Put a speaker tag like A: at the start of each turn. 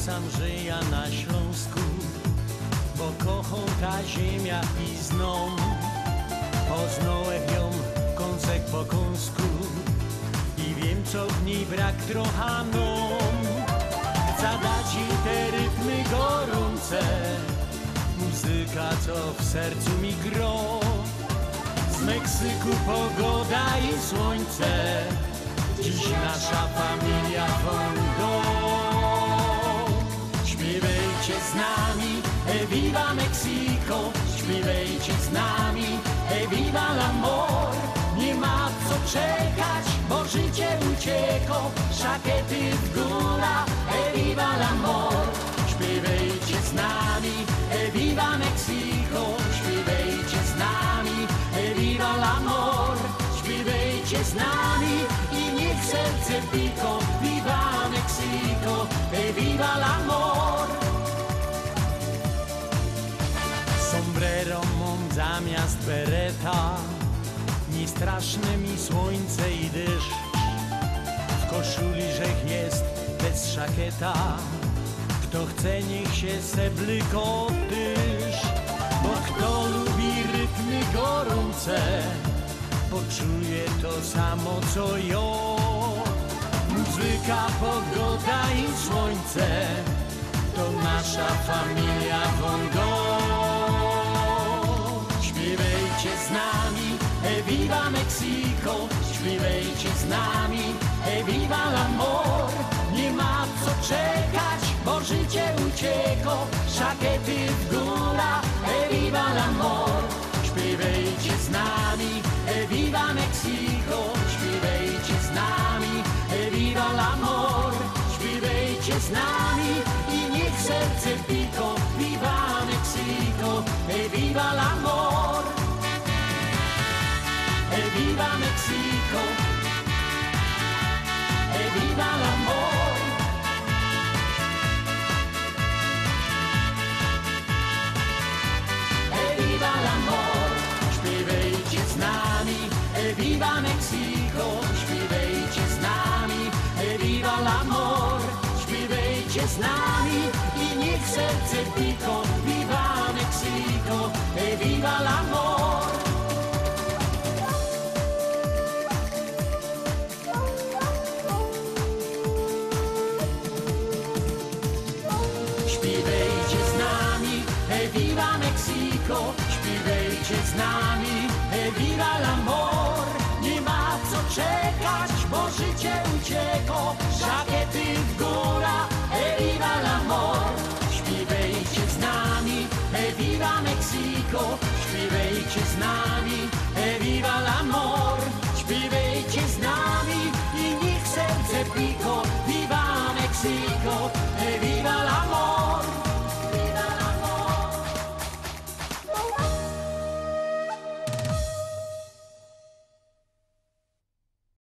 A: sam, że ja na Śląsku, bo kocham ta ziemia i znam. Poznałem ją kąsek po kąsku i wiem, co w niej brak trochę nam. Chcę dać jej te rytmy gorące, muzyka, co w sercu mi gro. Z Meksyku pogoda i słońce, dziś nasza familia wondo. Śpiewajcie z nami, viva Mexico, śpiewajcie z nami, viva l'amor. Nie ma co czekać, bo życie uciekło, szakiety w góra, viva l'amor. Śpiewajcie z nami, viva Mexico, śpiewajcie z nami, viva l'amor. Śpiewajcie z nami i niech serce piko, viva Mexico, viva l'amor. Sombrero mam zamiast bereta, nie straszne mi słońce i deszcz. W koszuli rzech jest bez szakieta, kto chce, niech się seblyko tyż. Bo kto lubi rytmy gorące, poczuje to samo co ja. Muzyka, pogoda i słońce, to nasza familia wondo. Śpiewajcie z nami, viva Mexico, śpiewajcie z nami, viva l'amor. Nie ma co czekać, bo życie uciekło, szakiety w góra, viva l'amor. Śpiewajcie z nami, viva Mexico, śpiewajcie z nami, viva l'amor. Śpiewajcie z nami i niech serce piko, viva Mexico, viva l'amor. Viva Mexico, viva l'amor. Viva l'amor. Śpiewajcie z nami, viva Mexico, śpiewajcie z nami, viva l'amor. Śpiewajcie z nami i niech serce piko, viva Mexico, viva l'amor. Śpiewajcie z nami, viva Mexico, śpiewajcie z nami, viva l'amor. Nie ma co czekać, bo życie uciekło,